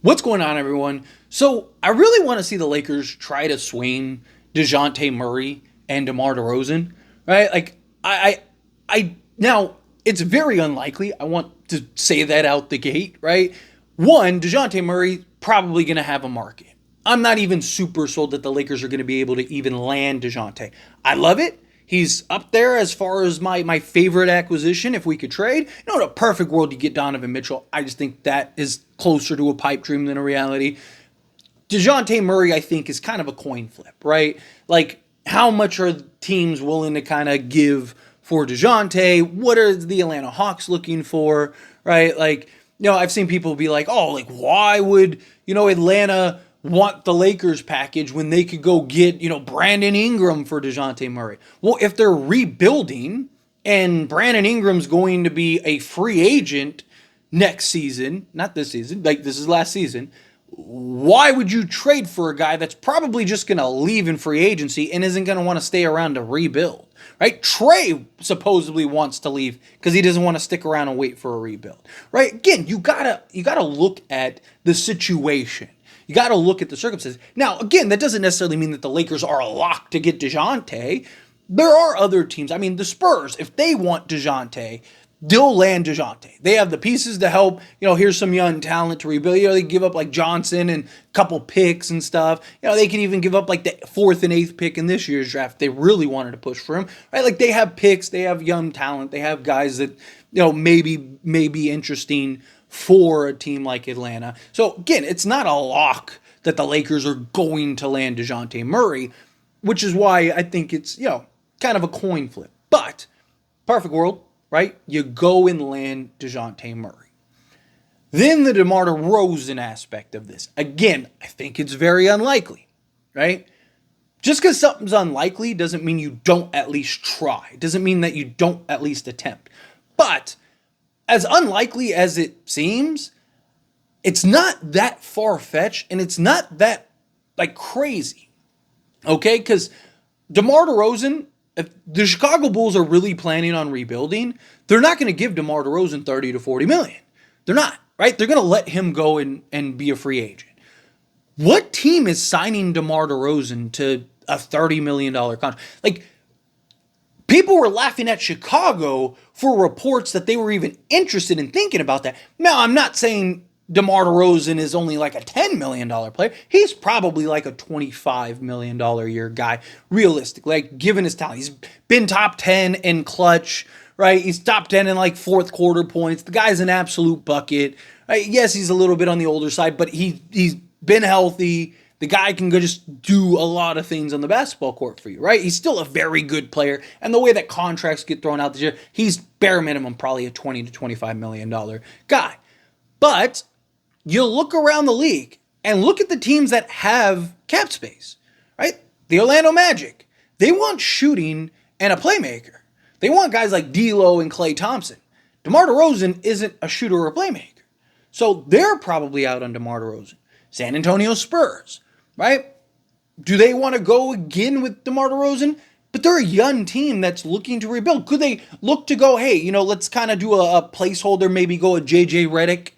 What's going on, everyone? So I really want to see the Lakers try to swing Dejounte Murray and DeMar DeRozan, right? Now it's very unlikely. I want to say that out the gate, right? One, Dejounte Murray probably going to have a market. I'm not even super sold that the Lakers are going to be able to even land Dejounte. I love it. He's up there as far as my favorite acquisition if we could trade. In a perfect world, you get Donovan Mitchell. I just think that is closer to a pipe dream than a reality. Dejounte Murray, I think, is kind of a coin flip, right? Like, how much are teams willing to kind of give for Dejounte? What are the Atlanta Hawks looking for, right? I've seen people be like, oh, like, why would, Atlanta want the Lakers package when they could go get, Brandon Ingram for Dejounte Murray? Well, if they're rebuilding and Brandon Ingram's going to be a free agent next season, not this season, like this is last season, why would you trade for a guy that's probably just going to leave in free agency and isn't going to want to stay around to rebuild, right? Trey supposedly wants to leave because he doesn't want to stick around and wait for a rebuild, right? Again, you gotta look at the situation. You got to look at the circumstances. Now, again, that doesn't necessarily mean that the Lakers are a lock to get Dejounte. There are other teams. I mean, the Spurs, if they want Dejounte, they'll land Dejounte. They have the pieces to help. Here's some young talent to rebuild. They give up like Johnson and a couple picks and stuff. They can even give up like the 4th and 8th pick in this year's draft if they really wanted to push for him, right? Like they have picks, they have young talent, they have guys that, may be interesting for a team like Atlanta. So again, it's not a lock that the Lakers are going to land Dejounte Murray, which is why I think it's, kind of a coin flip. But perfect world, right? You go and land Dejounte Murray. Then the DeMar DeRozan aspect of this. Again, I think it's very unlikely, right? Just because something's unlikely doesn't mean you don't at least try. It doesn't mean that you don't at least attempt. But as unlikely as it seems, it's not that far-fetched and it's not that crazy. Okay? Because DeMar DeRozan, if the Chicago Bulls are really planning on rebuilding, they're not going to give DeMar DeRozan 30 to 40 million. They're not, right? They're going to let him go and be a free agent. What team is signing DeMar DeRozan to a $30 million contract? People were laughing at Chicago for reports that they were even interested in thinking about that. Now, I'm not saying DeMar DeRozan is only like a $10 million player. He's probably like a $25 million a year guy, realistically, given his talent. He's been top 10 in clutch, right? He's top 10 in fourth quarter points. The guy's an absolute bucket. Right? Yes, he's a little bit on the older side, but he's been healthy. The guy can go just do a lot of things on the basketball court for you, right? He's still a very good player. And the way that contracts get thrown out this year, he's bare minimum probably a $20 to $25 million guy. But you look around the league and look at the teams that have cap space, right? The Orlando Magic, they want shooting and a playmaker. They want guys like D'Lo and Klay Thompson. DeMar DeRozan isn't a shooter or a playmaker. So they're probably out on DeMar DeRozan. San Antonio Spurs, right? Do they want to go again with DeMar DeRozan? But they're a young team that's looking to rebuild. Could they look to go, hey, let's kind of do a placeholder, maybe go a JJ Redick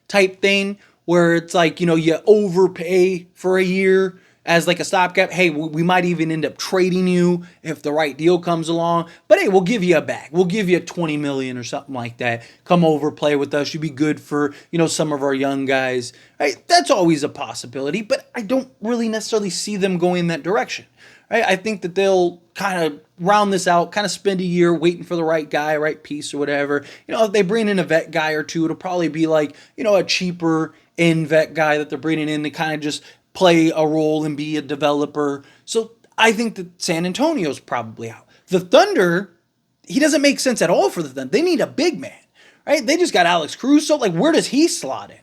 type thing where it's you overpay for a year as a stopgap. Hey, we might even end up trading you if the right deal comes along. But hey, we'll give you a bag. We'll give you $20 million or something like that. Come over, play with us. You'd be good for, some of our young guys. Right? That's always a possibility, but I don't really necessarily see them going that direction. Right? I think that they'll kind of round this out, kind of spend a year waiting for the right guy, right piece or whatever. If they bring in a vet guy or two, it'll probably be a cheaper in vet guy that they're bringing in to kind of just play a role and be a developer. So I think that San Antonio's probably out. The Thunder, he doesn't make sense at all for the Thunder. They need a big man, right? They just got Alex Caruso. Where does he slot in?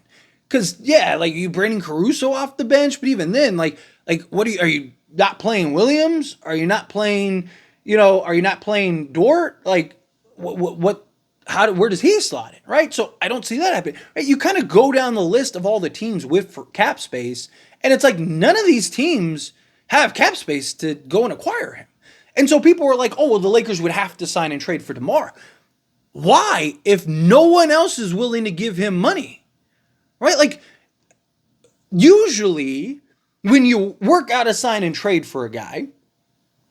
Because, yeah, you bringing Caruso off the bench, but even then, what are you not playing Williams? Are you not playing, are you not playing Dort? Where does he slot in, right? So I don't see that happening. Right? You kind of go down the list of all the teams with cap space, and it's none of these teams have cap space to go and acquire him. And so people were like, oh, well, the Lakers would have to sign and trade for DeMar. Why, if no one else is willing to give him money? Right? usually when you work out a sign and trade for a guy,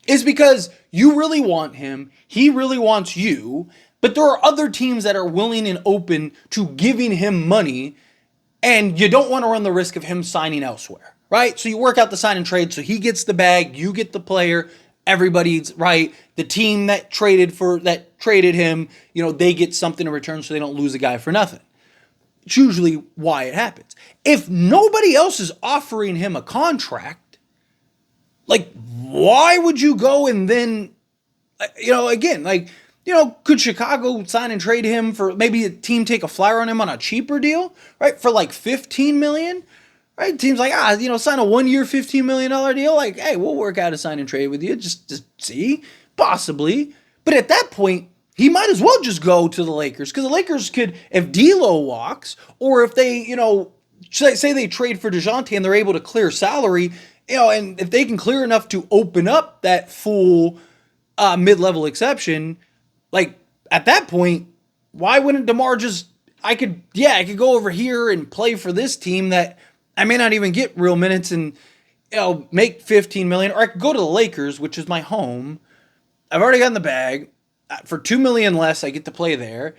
is because you really want him, he really wants you, but there are other teams that are willing and open to giving him money, and you don't want to run the risk of him signing elsewhere, right? So you work out the sign and trade, so he gets the bag, you get the player, everybody's right. The team that traded him, they get something in return so they don't lose a guy for nothing. It's usually why it happens. If nobody else is offering him a contract, like, why would you go and then, could Chicago sign and trade him for maybe a team take a flyer on him on a cheaper deal, right? For like $15 million, right? Teams like, sign a 1 year, $15 million deal. Like, hey, we'll work out a sign and trade with you. Just see, possibly. But at that point, he might as well just go to the Lakers, because the Lakers could, if D'Lo walks, or if they, say they trade for Dejounte and they're able to clear salary, and if they can clear enough to open up that full mid-level exception, like at that point, why wouldn't DeMar I could go over here and play for this team that I may not even get real minutes and, make $15 million, or I could go to the Lakers, which is my home. I've already gotten the bag. For $2 million less, I get to play there.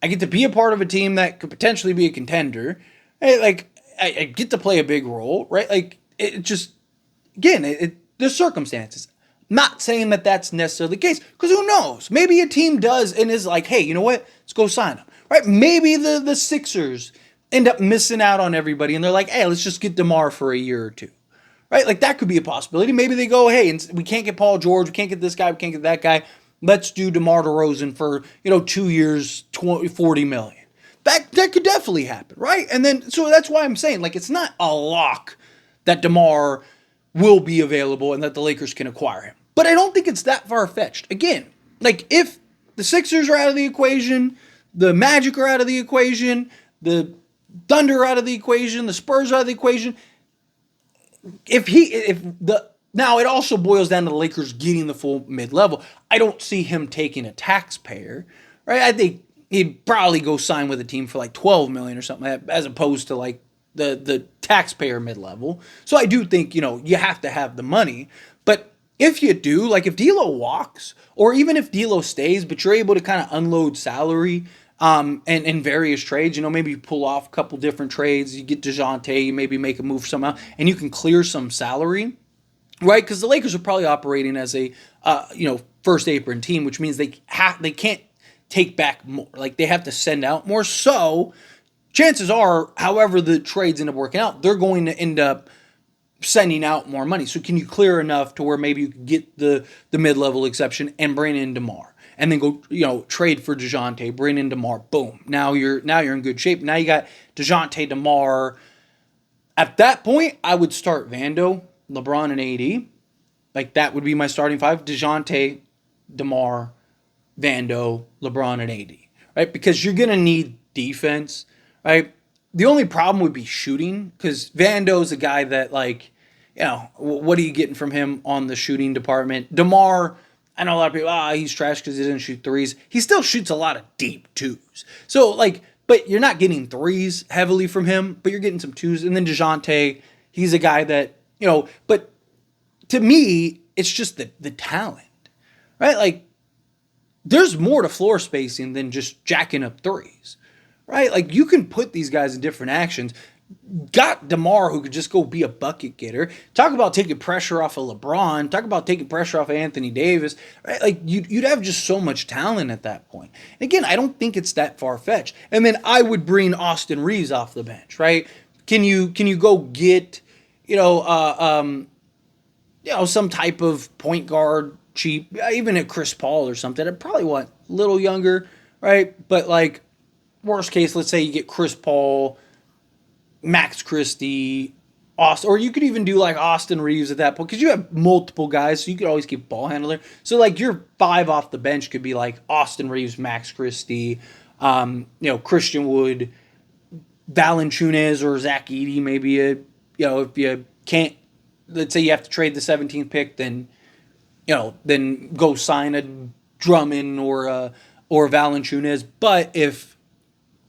I get to be a part of a team that could potentially be a contender. Right? Like, I get to play a big role, right? Like, it just, again, the circumstances. Not saying that that's necessarily the case, because who knows? Maybe a team does and is like, hey, you know what? Let's go sign him, right? Maybe the Sixers end up missing out on everybody, and they're like, hey, let's just get DeMar for a year or two, right? Like, that could be a possibility. Maybe they go, hey, and we can't get Paul George, we can't get this guy, we can't get that guy. Let's do DeMar DeRozan for, 2 years, $40 million. That could definitely happen, right? And then, so that's why I'm saying, like, it's not a lock that DeMar will be available and that the Lakers can acquire him. But I don't think it's that far-fetched. Again, like, if the Sixers are out of the equation, the Magic are out of the equation, the Thunder are out of the equation, the Spurs are out of the equation, now, it also boils down to the Lakers getting the full mid-level. I don't see him taking a taxpayer, right? I think he'd probably go sign with a team for like $12 million or something like that, as opposed to like the taxpayer mid-level. So I do think, you have to have the money. But if you do, like if D'Lo walks, or even if D'Lo stays, but you're able to kind of unload salary and in various trades, maybe you pull off a couple different trades, you get Dejounte, you maybe make a move somehow, and you can clear some salary. Right, because the Lakers are probably operating as a, first apron team, which means they can't take back more. Like, they have to send out more. So, chances are, however the trades end up working out, they're going to end up sending out more money. So, can you clear enough to where maybe you can get the mid-level exception and bring in DeMar, and then go, trade for Dejounte, bring in DeMar, boom. Now you're in good shape. Now you got Dejounte, DeMar. At that point, I would start Vando, LeBron, and AD. Like, that would be my starting five. Dejounte, DeMar, Vando, LeBron, and AD. Right? Because you're going to need defense. Right? The only problem would be shooting. Because Vando's a guy that, like, what are you getting from him on the shooting department? DeMar, I know a lot of people, he's trash because he doesn't shoot threes. He still shoots a lot of deep twos. So, like, but you're not getting threes heavily from him, but you're getting some twos. And then Dejounte, he's a guy that, but to me, it's just the talent, right? Like, there's more to floor spacing than just jacking up threes, right? Like, you can put these guys in different actions. Got DeMar, who could just go be a bucket getter. Talk about taking pressure off of LeBron. Talk about taking pressure off of Anthony Davis, right? Like, you'd have just so much talent at that point. And again, I don't think it's that far-fetched. And then I would bring Austin Reeves off the bench, right? Can you go get some type of point guard cheap, even a Chris Paul or something? I'd probably want a little younger, right? But, like, worst case, let's say you get Chris Paul, Max Christie, Austin, or you could even do like Austin Reeves at that point, because you have multiple guys, so you could always keep ball handler. So, like, your five off the bench could be like Austin Reeves, Max Christie, Christian Wood, Valanciunas, or Zach Edey. Maybe if you can't, let's say you have to trade the 17th pick, then go sign a Drummond or Valanciunas. But if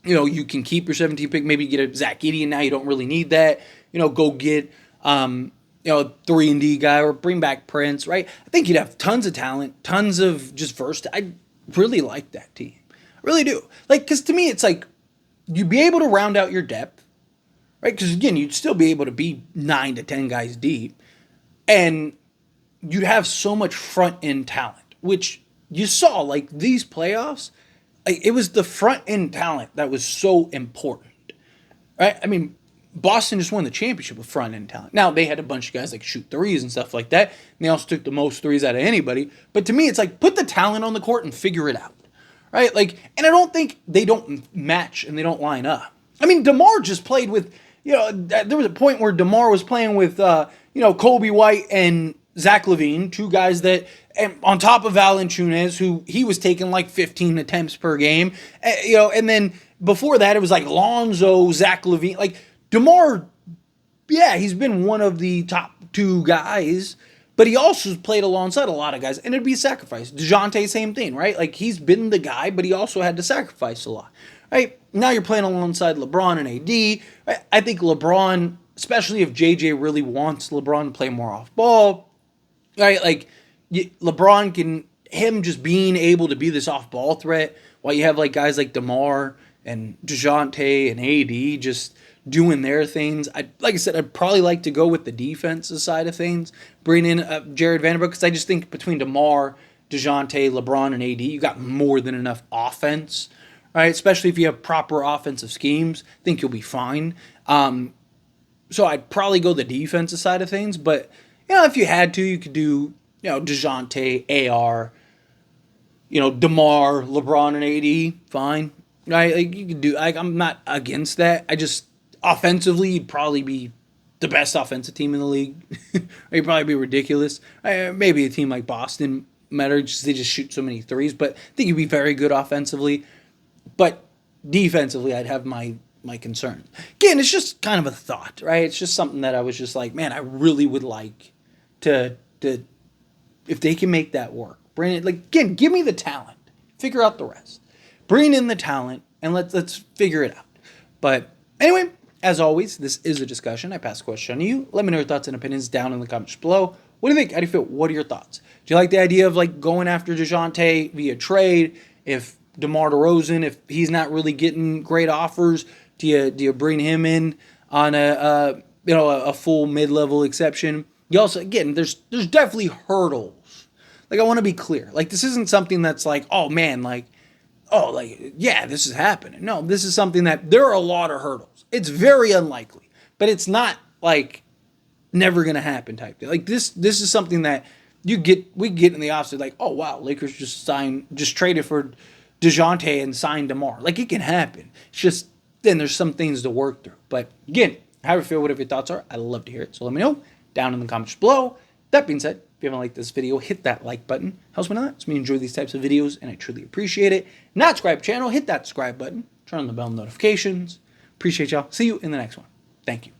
you can keep your 17th pick, maybe you get a Zach Edey, and now you don't really need that. go get, 3-and-D guy or bring back Prince, right? I think you'd have tons of talent, tons of just versatility. I really like that team. I really do. Like, because to me, it's like you'd be able to round out your depth, right? Because, again, you'd still be able to be 9 to 10 guys deep. And you'd have so much front-end talent, which you saw, like, these playoffs. It was the front-end talent that was so important, right? I mean, Boston just won the championship with front-end talent. Now, they had a bunch of guys like shoot threes and stuff like that, and they also took the most threes out of anybody. But to me, it's like, put the talent on the court and figure it out, right? Like, and I don't think they don't match and they don't line up. I mean, DeMar just played with, there was a point where DeMar was playing with, Kobe White and Zach LaVine, two guys that, and on top of Valanciunas, who he was taking like 15 attempts per game, and then before that, it was like Lonzo, Zach LaVine, like, DeMar, yeah, he's been one of the top 2 guys, but he also played alongside a lot of guys, and it'd be a sacrifice. Dejounte, same thing, right? Like, he's been the guy, but he also had to sacrifice a lot, right? Now you're playing alongside LeBron and AD. Right? I think LeBron, especially if JJ really wants LeBron to play more off ball, right? Like, LeBron can, him just being able to be this off ball threat, while you have like guys like DeMar and Dejounte and AD just doing their things. Like I said, I'd probably like to go with the defensive side of things, bring in Jared Vanderbilt, because I just think between DeMar, Dejounte, LeBron, and AD, you got more than enough offense, right? Especially if you have proper offensive schemes, I think you'll be fine. So I'd probably go the defensive side of things, but if you had to, you could do Dejounte, AR, DeMar, LeBron, and AD, fine, right? Like, you could do. I'm not against that. I just, offensively, you'd probably be the best offensive team in the league. You'd probably be ridiculous. Maybe a team like Boston matter, just they just shoot so many threes, but I think you'd be very good offensively. But defensively, I'd have my concerns. Again, it's just kind of a thought, right? It's just something that I was just like, man, I really would like to if they can make that work. Bring it, like, again, give me the talent. Figure out the rest. Bring in the talent and let's figure it out. But anyway, as always, this is a discussion. I pass the question on to you. Let me know your thoughts and opinions down in the comments below. What do you think? How do you feel? What are your thoughts? Do you like the idea of like going after Dejounte via trade? If DeMar DeRozan, if he's not really getting great offers, do you bring him in on a full mid-level exception? You also, again, there's definitely hurdles. Like, I want to be clear. Like, this isn't something that's like, oh man, like, oh, like, yeah, this is happening. No, this is something that there are a lot of hurdles. It's very unlikely, but it's not like never going to happen type thing. Like, this is something that we get in the opposite, like, oh wow, Lakers just traded for Dejounte and signed DeMar. Like, it can happen. It's just, then there's some things to work through. But again, how you feel, whatever your thoughts are, I'd love to hear it. So let me know down in the comments below. That being said, if you haven't liked this video, hit that like button. Helps me a lot. Helps me enjoy these types of videos, and I truly appreciate it. Not subscribe channel, hit that subscribe button. Turn on the bell notifications. Appreciate y'all. See you in the next one. Thank you.